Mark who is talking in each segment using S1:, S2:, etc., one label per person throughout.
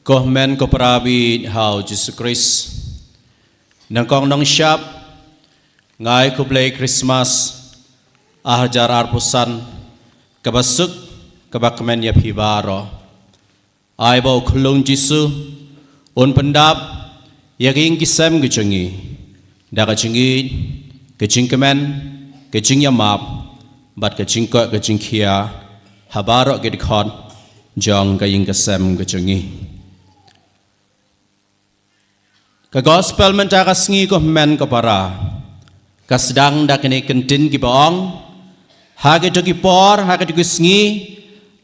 S1: Ko men ko parabi hau Jesus Christ nang kong nong siap ngai ko play Christmas ahajar arpusan kabasuk kabakmen ya pibaro ai bau khulung Jisu un pendap yaking kisam gicungi daga cungi kecing kemen kecing ya map bat kecing ko kecing kia habaro gidkhon jong kaying kisam gicungi ka gospel menta ka sngi ko men ko para ka sedang dak ni kentin ki baong ha ke to ki por ha ke to ki sngi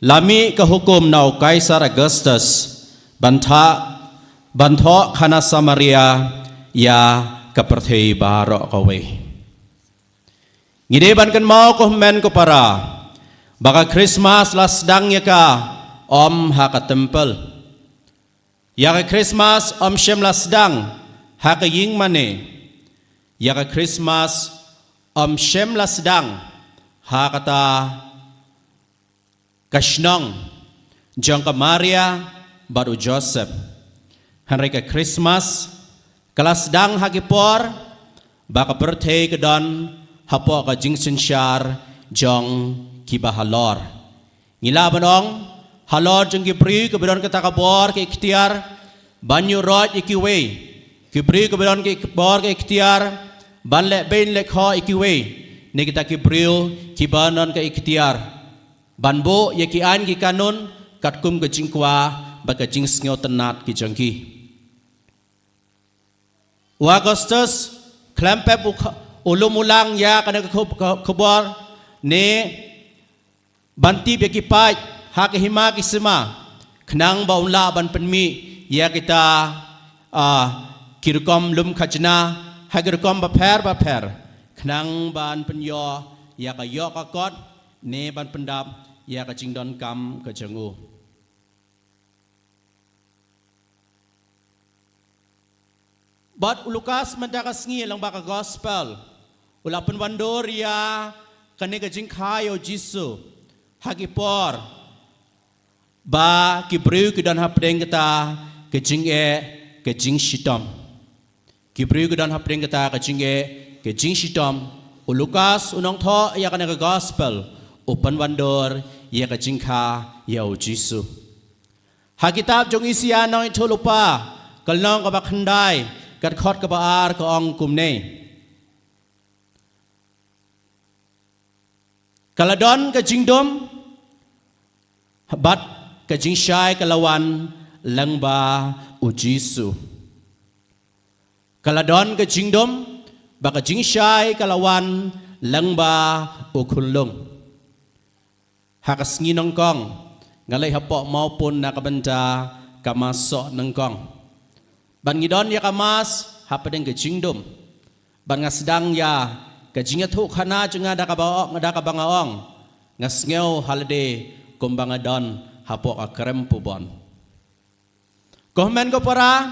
S1: lami ka hukum nau kaisar Augustus bantho khana Samaria ya ka perthei baro ko we ngide ban kan mau ko men ko para baka Christmas la sedang ya ka om ha ka temple ya ka Christmas om shem la sedang ha ka ying mane ya ka Christmas om shem la sedang ha kata kashnong jong ka Maria baru Joseph hanre ka Christmas kala sedang ha ki por baka birthday ka don hapo ka jingsin shar jong ki bahalor ngila banong halor jeng kibri keberon kata kabor ke ikhtiar banyu rot ikiwe kibri keberon ke bor ke ikhtiar ban le bain le kho ikiwe ne kita kibriu kibanon ke ikhtiar ban bo ye ki an ki kanun kat kum ke jingkwa ba ke jing sngo tenat ki jangki wa Augustus klampep ulumulang ya kana khobor ne banti be ki pai hak hima kisma khnang baula ban penmi ya kita kirkom lum khajna hagirkom ba pher khnang ban penyo ya ka yo ka kot ne ban pendap ya ka jingdon kam ka jangu bat Lukas mendaka sngi lang ba ka gospel ulapan wandor ya kane ka jingkhayo Jisu hagipor ba kibriu kidan hapdeng kita kejing shitom kibriu kidan hapdeng kita kejing shitom Lukas unong tho ya kana gospel upan wandor ya kejing kha ya Jisu ha kitab jong isia nong thulupa kalnong ka bakhandai kat khot ka baar ka ong kumne kaladon kejing dom bat kajing syai kalawan langba ujisu kaladon kajing dom ba kajing syai kalawan langba ukulung hakas ngi nongkong ngalai hapok maupun nakabenta kamasok nongkong ban ngidon ya kamas hapadeng kajing dom ban ngasdang ya kajing thu khana junga dakabaok ngadakabangaong ngasngeu holiday kumbangadon hapok akrem pubon komen ko para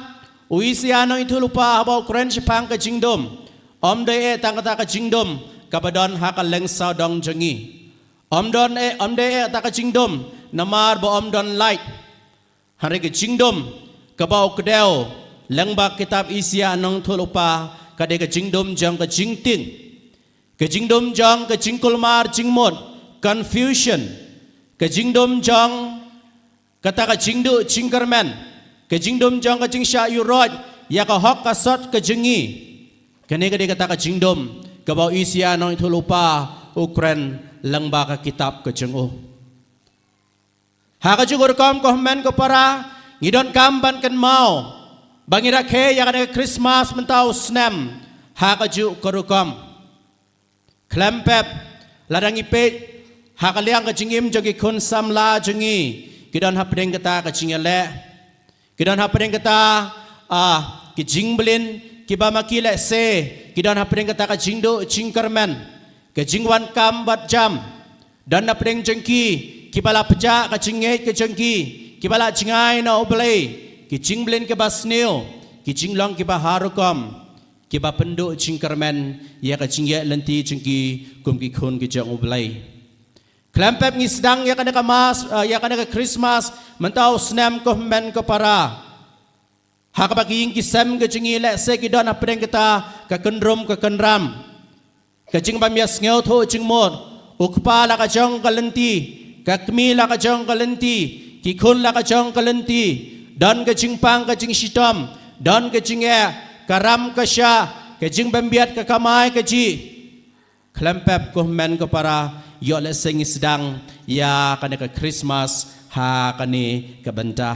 S1: uisiano itu lupa habau kren sepang ke jingdom om de tang kata ke jingdom kabadon hakal leng saudong jengi om de ta ke jingdom namar bo om don light hari ke jingdom kabau kedel leng ba kitab isia nong thulupa kade ke jingdom jang ke jingting ke jingdom jang ke jingkulmar jingmot confusion ke jingdom jang kata ka jingdu jingkermen ke jingdom jang ka jingsha yurod ya ka hok ka sot ke jengi kene kata ka jingdom ka bau isia nong thulupa ukren langba ka kitab ke jengu ha ka jugur kom ko men ko para ngidon kamban kan mau bangira ke ya ka Christmas mentau snam ha ka ju korukom klempep ladang ipet hakaliang ka jingim jogi kun samla jengi kidan hapdeng kata ka jingale kidan hapdeng kata ki jingblin kiba makile se kidan hapdeng kata ka jingdo jingkermen ke jingwan kam bat jam dan hapdeng jengki kibala peja ka jinget ke jengki kibala jingai na oblei ki jingblin ke basneo ki jinglong kiba harukom kiba penduk jingkermen ya ka jingye lenti jengki kum ki kun ki jang oblei Klempep ngisdang ya kana ka mas ya kana ka Christmas mentau senam ko men ko para hakabaging kisam ke jengi le se kidon apeng kita ka kendrom ka kendram ka jing bamias ngeu tho jing mod ukpa la ka jong kalenti ka kmi la ka jong kalenti ki khun la ka jong kalenti don ka jing pang ka jing sitom don ka jing e karam ka sha ka jing bambiat ka kamai ka ji klempep ko men ko para yo le sing sedang ya kana ka Christmas ha kani ka benta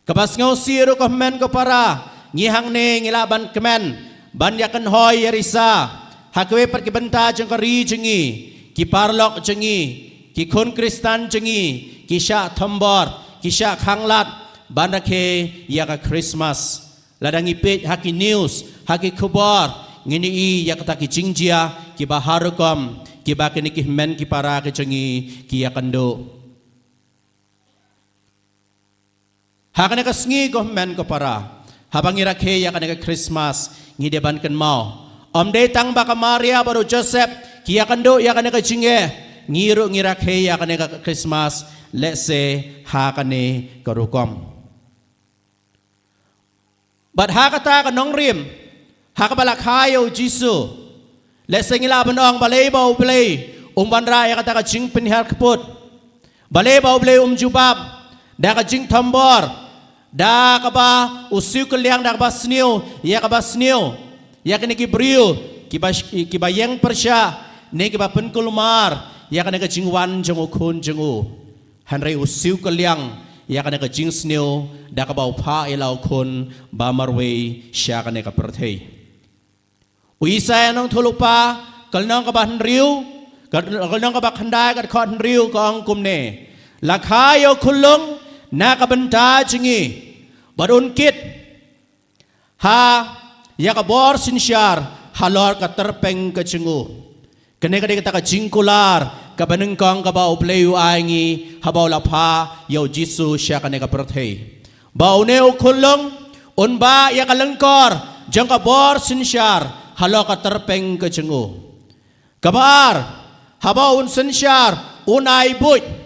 S1: kabas ngau siru ko men ko para ngihang ne ngilaban kemen ban yakan hoy yarisa hakwe per ki benta jeng ka ri jengi ki parlok jengi ki khun kristan jengi ki sha thombor ki sha khanglat ban rakhe ya ka Christmas ladang ipet haki news haki khobor ngini i ya kata ki jingjia ki baharukom ki bakini ki men ki para ki jengi ki yakando hakane ka sngi ko men ko para habang irakhe ya kana ka Christmas ngi deban kan mau om de tang ba ka Maria baru Joseph ki yakando ya kana ka jinge ngiru ngirakhe ya kana ka Christmas let's say hakane ka rukom but hakata ka nong rim hakabala khayo Jisu let's say ngila banong balay bau play ban ra ya kata ka jing penhar keput balay bau play jubab da ka jing tambor da ka ba usiu keliang da ka ba sniu ya kini ki brio ki ba yang persya ne ki ba penkulmar ya kini ka jing wan jeng ukun jeng u hanrei usiu keliang ya kini ka jing sniu da ka ba upha ilau kun ba marwei sya kini ka perthei uisa nong thulupa kalnong ka ba hanriu kalnong ka ba khandai ka khon hanriu ka ang kumne lakhayo khulung na kabenta jengi badun kit ha ya ka bor sinsyar halor ka terpeng ka jengu kene ka kita ka jingkular ka banengkong ka ba upleu aingi habaw lapha yo Jisu sya kane ka perthei bau ne ukhulung unba ya ka lengkor jang ka bor sinsyar halor ka terpeng ka jengu kabar habaw un sinsyar unai buj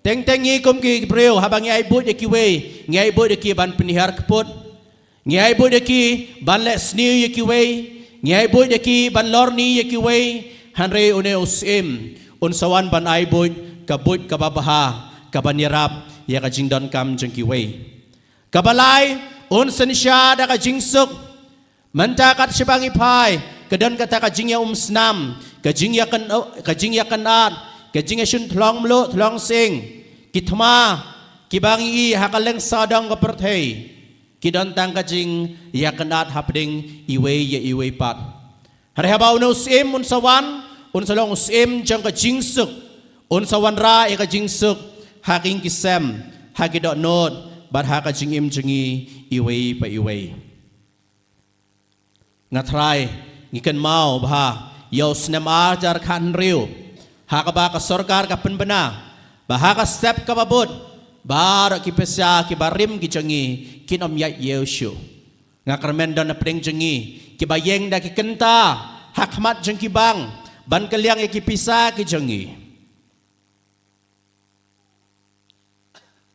S1: teng tengi kum ki breu habang ngai bud ki we ngai bud ki ban penihar keput ngai bud ki ban le sniu ki we ngai bud ki ban lorni ki we hanre une usim un sawan ban ai bud ka bud ka babaha ka ban yarap ya ka jingdon kam jeng ki we ka balai un sensya da ka jingsuk mentakat sibangi pai kedan kata ka jingya snam ka jingya kan at ka jingya shun thlong mlo thlong sing kitma kibangi hakaleng sadang ka perthei kidon tang ka jing ya kanat hapding iwe pat hari habaw no sim un sawan un salong sim jang ka jingsuk un sawan ra e ka jingsuk haking kisem hakidot not bat ha ka jingim jengi iwe pa iwe ngatrai ngiken mau bha yo snem ajar khan riu hakaba ka sarkar ka penbena bahaka step kababut bar ki pesya ki barim ki jengi kinom ya Yesu ngakarmen don apeng jengi ki bayeng da ki kenta hakmat jeng ki bang ban kaliang ki pisa ki jengi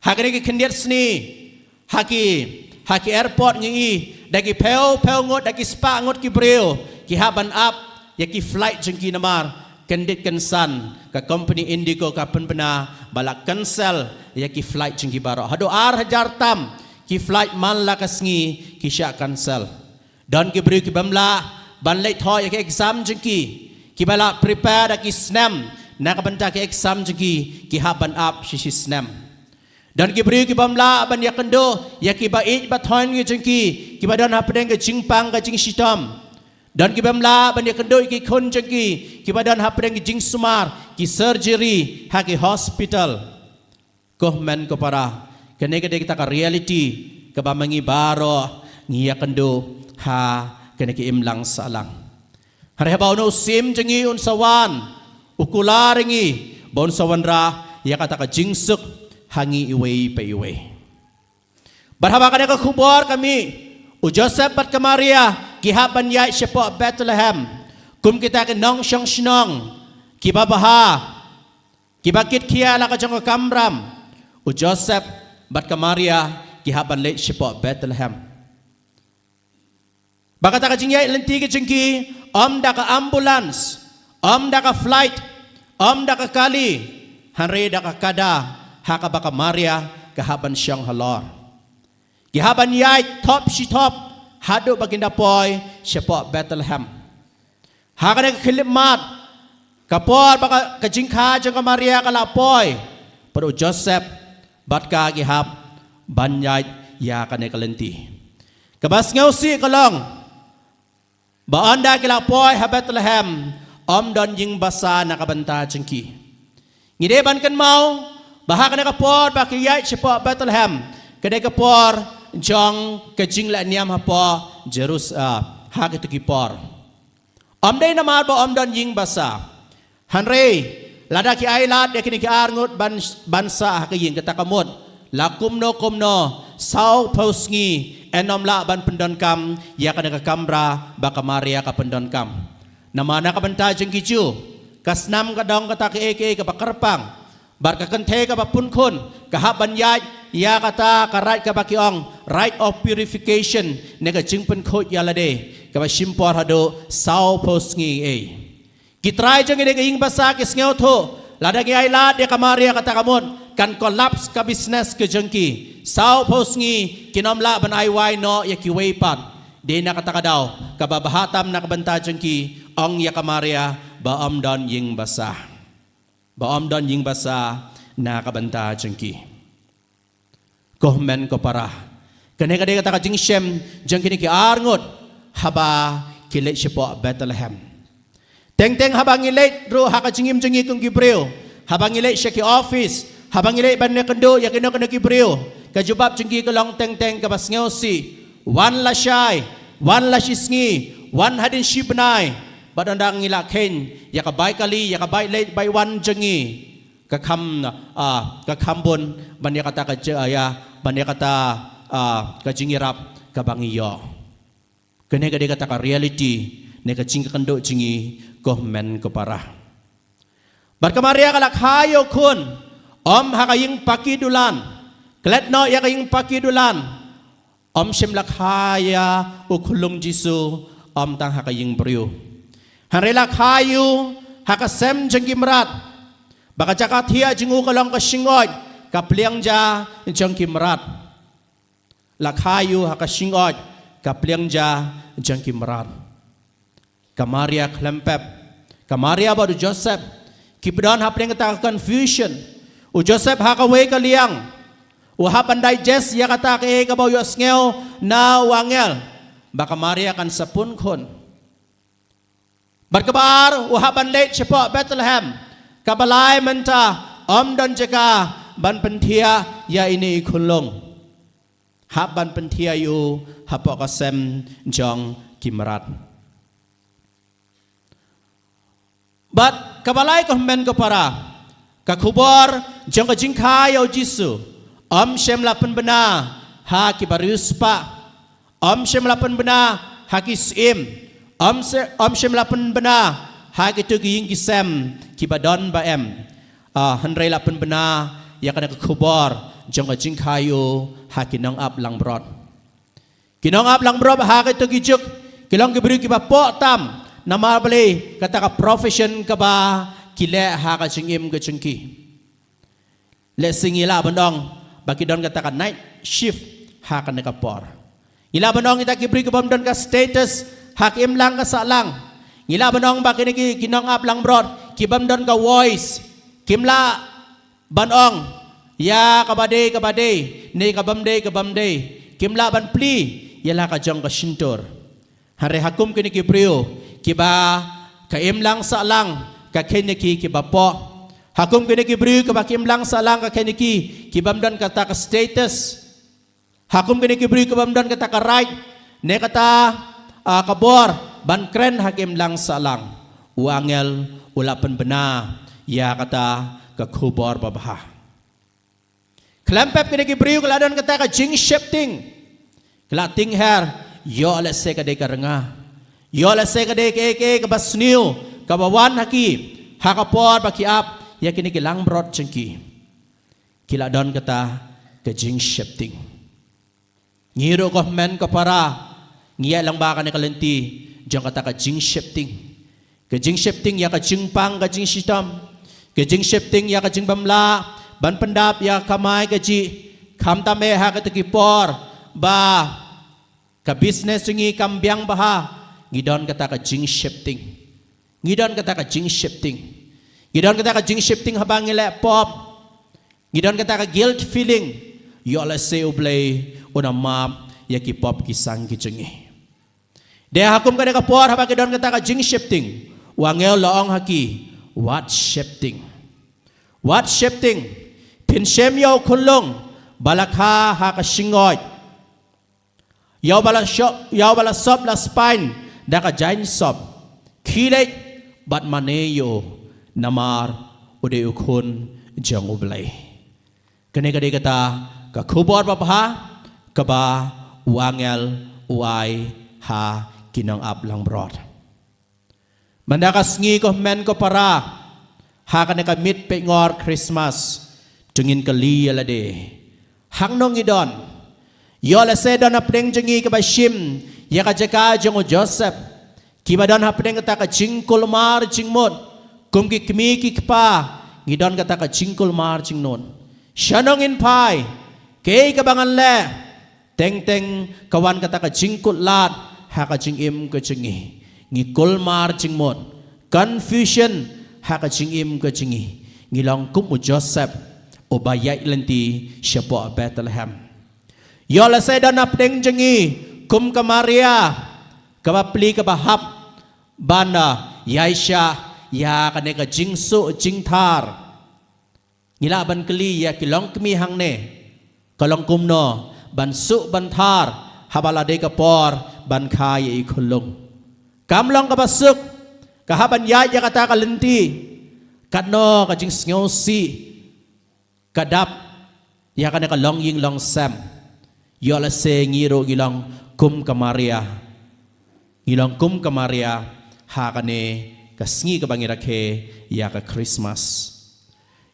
S1: hakene ki kendiat sni haki airport ngi da ki peu ngot da ki spa ngot ki breu ki haban up ya ki flight jeng ki namar kendit kensan ka company Indigo ka penbena balak cancel ya ki flight jengki baro hado ar hajar tam ki flight man la kasngi ki sya cancel don ki beri ki bamla ban late tho ya ki exam jengki ki bala prepare da ki snam na ka benta ki exam jengki ki haban up shi snam don ki beri ki bamla ban ya kendo ya ki bait ba thon ki jengki ki badon hapdeng ke jingpang ka jing sitom dan ki bamla ban ya kendo ki khon jengki ki badan hapdeng ki jing sumar ki surgery ha ki hospital ko men ko para kene ke kita ka reality ke bamangi baro ngiya kendo ha kene ki imlang salang hari habaw no sim jengi un sawan ukular ngi bon sawan ra ya kata ka jingsuk hangi iwe pa iwe barhaba kane ka khubor kami u Joseph bat ka Maria kihaban ya siya po Bethlehem kum kita ke nong siyang sinong kibabaha kibakit kiya la ka jang kamram u Joseph bat ka Maria gihaban late sipo Bethlehem. Baka taka jingyay lenti ka jingki da ka ambulance, da ka flight, da ka kali, hanre da ka kada, haka baka Maria kahaban siyang halor. Gihaban yay top si top, hado baginda poy sipo Bethlehem. Haka na kakilimat, kapor baka kajingka jang ka Maria kalapoy, pero Joseph bat ka gihap banyay ya ka na kalenti. Kabas ngaw si kalong, baanda kilapoy ha Bethlehem, don ying basa nakabanta jengki. Ngideban kan mau, baha ka nakapor bakiyay sipo Bethlehem, kadai kapor jong kajing la niam hapo ha kitu kipor. Day namar ba don ying basa. Hanre, lada ki ailat ya kini ki arngut bansa ha kaying katakamot. Lakumno kumno sau pausngi enom la ban pendon kam ya kana ka kamra baka Maria ka pendon kam. Namana ka banta jeng kicu kasnam ka dong kata ke eke ka bakarpang bar ka kente ka bapunkon ka haban ya kata ka right ka bakiong right of purification nega jeng pen khot ya lade ka ba simpor hado sau pausngi e. Kitrai jeng ide ing basa kis ngeu tho lada ki ailat ya ka Maria kata kamon kan collapse ka business ke jengki sau posngi kinomla banai wai no ya kiwei pan de na kata kadaw kababahatam na kabanta jengki ong ya ka Maria baam don ying basa na kabanta jengki kohmen ko para kane kade kata ka jingshem jengki ni ki arngot haba kile sipo Bethlehem teng habang ilet ro haka jingim jengi kung gibreo habang ilet siya ki office habang ilay ban na kando ya kino kano kibriyo kajubab jengki kalong teng kabas ngaw si wan la siyay wan la sisngi wan hadin shibnay badandang ngilakhen ya kabay kali ya kabay late by wan jengi kakambon ban ya kata kajaya ban ya kata kajingirap kabangiyo kene kade kata ka reality ne kajing kando jengi kohmen ko para bar Maria kalak hayo kun hakaying pakidulan, kelet no yakaying pakidulan, simlak haya ukulong Jisu, tang hakaying beriu. Hanrelak hayu hakasem jengkimrat, baka jakat hiya jengu kalong kasingod, kapliang ja jengkimrat. Lakhayu hakasingod, kapliang ja jengkimrat. Kamaria klempep, Kamaria baru Joseph, kipedon hapling kata confusion. Joseph hakaway kaliang uhapan digest ya kata ke kabaw yosngeo na wangel baka Maria kan sapun kon barkabar uhapan late sipo Bethlehem kabalay menta don jaka ban pentia ya ini ikulong haban pentia yu hapo kasem jong kimrat bat kabalay ko men ko para kakubor jong ka jingkay o Jisu shem lapan bena ha kibarius pa shem lapan bena ha kisim shem lapan bena ha kitugiying kisem kibadon ba hanray lapan bena ya kana kakubor jong ka jingkay o ha kinong up lang brod ha kitugijuk kilong gibri kibapo tam na mabali kata ka profession ka ba kile ha ka jingim ka jengki le singila bandong baki don kata ka night shift ha ka nakapor ila bandong kita kibri ka don ka status hakim lang ka salang ila bandong baki ni kinong up lang brod kibam don ka voice kimla bandong ya kabade ni kabamde kimla ban pli yala ka jong ka shintor hare hakum kini kibriyo kiba ka imlang salang kakeniki kibapo hakum kini kibri kabakim lang salang kakeniki kibamdan kata ka status hakum kini kibri kibamdan kata ka right ne kata kabor ban kren hakim lang salang uangel ulapan bena ya kata ka kubor babaha klempep kini kibri kaladan kata ka jing shifting klating her yo alase ka de karenga yo alase ka de ke kabasniu kabawan haki hakapor bakiap ya kini kilang brod cengki kila don kata kajing shifting. Ngiro ko men ko para ngiya lang ba ka ni kalenti jang kata kajing shifting. Kajing shifting ya kajing pang kajing sitam. Kajing shifting ya kajing bamla ban pendap ya kamay kaji kam tame ha katakipor ba ka business ngi kambyang baha ngidon kata kajing shifting. Ngidon kata kajing shifting. Ngidon kata kajing shifting habang ngile pop. Ngidon kata ka guilt feeling. Yo ala se ublay una map ya ki pop kisang kijengi. De hakum ka ka por habang ngidon kata kajing shifting. Wangel loong haki what shifting. What shifting? Pin shem yo kulong balakha ha ka singoy. Yo bala sop la spine da ka jain sop. Kilek bat maneyo namar ude ukun jang ublay. Kene kata ka kubor bapaha kaba wangel uai ha kinang ablang brod. Mandakas ngi ko men ko para ha kane ka mit pe ngor Christmas tungin kali ala de. Hang nong idon. Yo la se don apdeng jengi ka bashim ya ka jaka jong Joseph. Kiba don apdeng kata ka jingkul mar jingmot. Kum ki kmi ki kpa ngidon kata ka jingkul mar jingnon. Shanong in pai kay kabangan le teng teng kawan kata ka jingkul lat ha ka jingim ka jengi. Ngikul mar jingmot. Confusion ha ka jingim ka jengi. Ngilong kum Joseph obayay lenti siya po Bethlehem. Yola sa dan apdeng jengi kum ka Maria kabapli ka bahap bana yay siya ya kane ka jingsu jingtar. Ngilaban kali ya kilong kmi hang ne kalong kumno bansu bantar habalade ka por ban kaya ikulong. Kamlong ka basuk kahaban ya kata ka lenti katno ka jing sngosi kadap ya kane ka long ying long sam. Yola se ngiro gilang kum ka Maria. Gilang kum ka Maria ha kane kasngi ka bangirake ya ka Christmas.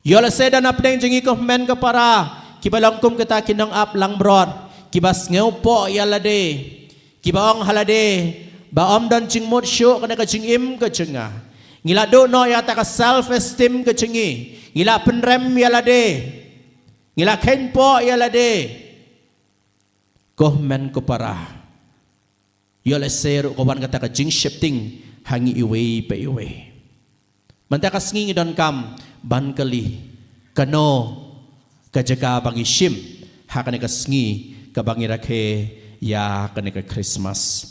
S1: Yola se dan apdeng jengi ko men ka para kibalang kum kita kinang ap lang brod kibas ngeu po yala de kibaong halade baom dan jingmot syo kana ka jingim ka jenga ngila do no ya ta ka self esteem ka jengi ngila penrem yala de ngila ken po yala de ko men ko para yola se ro ko ban kata ka jing shifting hangi iwe pa iwe mantakas ngi don kam ban kali kano kajaga bangi shim hakane kasngi kabangi rakhe ya kane ka Christmas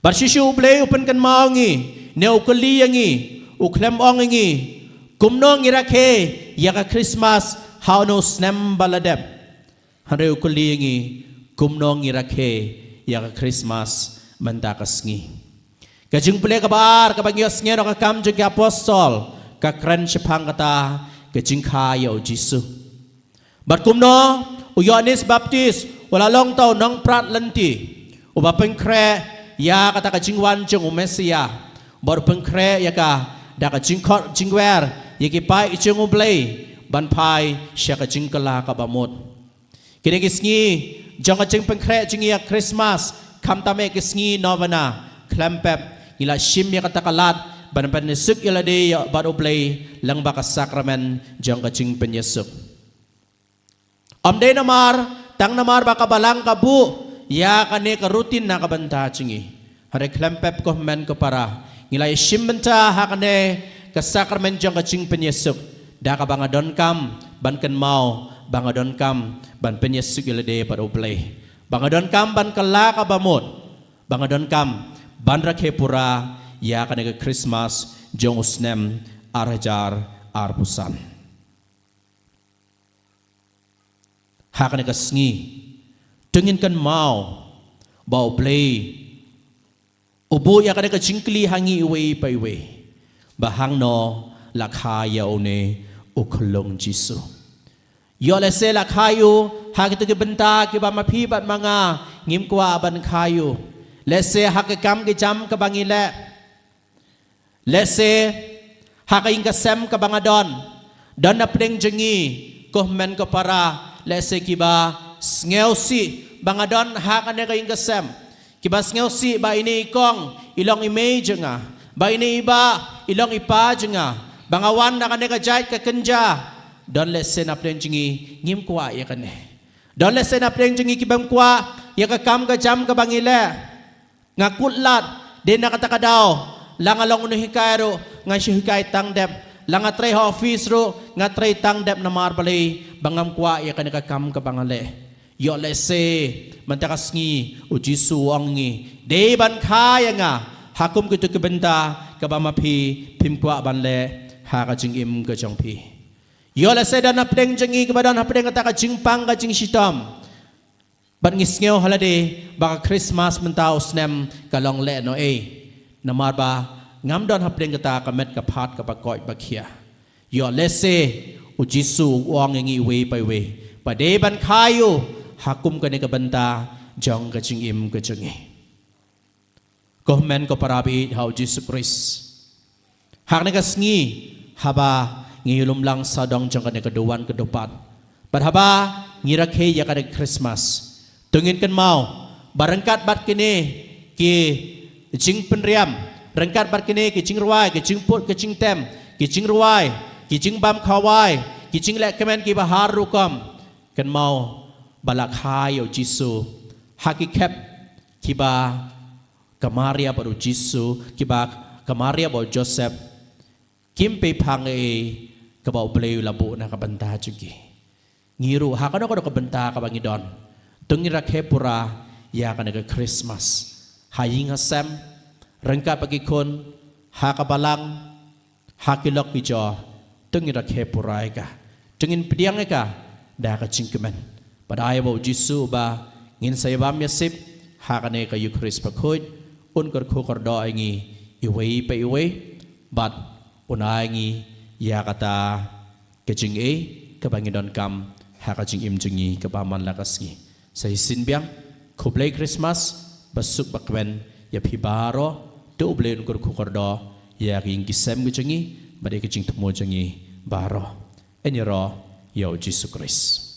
S1: barsishu ublay upan kan maongi ne ukali yangi uklem ongi kumno ngi rakhe ya ka Christmas how no snem baladep hare ukali yangi kumno ngi rakhe ya ka Christmas mantakas ngi kajing ple kabar kabangios ngero ka kam jeng apostol ka kren sepang kata kajing kaya o Jisu. Bat kumno u Yohanes Baptis wala long tau nang prat lenti. U bapeng kre ya kata kajing wan jeng u Mesia. Bar pengkre ya ka da kajing kot jingwer ya ki pai jeng u blay ban pai sya kajing kala ka bamot. Kini kisngi jang kajing pengkre jing ya Christmas kam tame kisngi novena klempep ila shim ya kata kalat ban penyesuk ila de baru play lang baka sakramen jang kacing penyesuk. Amde namar tang namar baka balang kabu ya kane ka rutin na kabanta cingi. Hare klempep ko men ko para ngilay shimbenta hakane ka sakramen jang kacing penyesuk. Da ka bangadon kam ban ken mau bangadon kam ban penyesuk ila de baru play. Bangadon kam ban kala ka bamot. Bangadon kam ban rakhe pura ya kanega Christmas jong usnem arajar arpusan ha kanega sngi tungin kan mau bau play ubu ya kanega jingkli hangi iwe pa iwe bahang no lakhaya one ukulong Jisu yo lese lakhayo ha kitu ke benta ke ba mapi bat mga ngim kwa ban khayo lese ha ke kam ke jam ke bangile Lese hakaing kasem kabangadon don na pring jengi ko men ko para lese kiba ngeu si bangadon hakan ne kayong kasem kiba ngeu si ba ini kong ilong image nga ba ini iba ilong ipa nga bangawan na kane ka jait ka kenja don lese na plen jingi ngim kwa ya kane don lese na plen jingi kibam kwa ya ka kam ka jam ka bangile nga kutlat din nakataka daw lang along uno hikayro nga si hikay tangdep lang atray office ro nga tray tangdep na marbali bangam kwa ya ka kam ka bangale yo lese mantakas ngi o Jisu ang ngi de ban kaya nga hakum kutu kebenta kabamapi pim kwa banle ha ka jing im ka jong pi yo lese dan apdeng jengi kebadan apdeng kata ka jing pang ka jing shitam ban ngisngeo holiday baka Christmas mentau snem kalong le no namar ba ngam don hapdeng kata kamet ka phat ka pakoi bakhia yo lese u Jisu wang ngi we pai we pade ban khayu hakum ka ne ka banta jong ka jing im ka jongi ko men ko parabi hau Jisu Christ hak ne ka sngi haba ngilum lang sadong jong ka ne ka duwan ka dopat pat haba ngirakhe ya ka Christmas tungin kan mau barangkat bat kini ki jing penriam rangkat bat kini ki jing ruai ki jing put ki jing tem ki jing ruai ki jing bam khawai ki jing lek kemen ki bahar rukam kan mau balak hayo Jisu hakikep kiba kamaria baru Jisu kiba kamaria baru Joseph kimpe pang kabau bleu labu na kabanta jugi ngiru hakano ko kabanta kabangidon tungira kepura ya kana ke Christmas haying hasem rengka bagi kon hakabalang hakilok bijo tungira kepura ka tungin pediang ka da ka cingkemen pada ayabo Jisu ba ngin sayabam yasip hakane ka Eucharist pakhoy un kor khokor do ngi iwei pe iwei bat unai ya kata kecing kabangidon kam hakajing im jungi kapaman lakasngi sa isin biang kublay Christmas basuk bakwen ya pibaro do ublay ngur kukordo ya king kisem gujengi bade kicing tumo jengi baro enyero yo Jesus Christ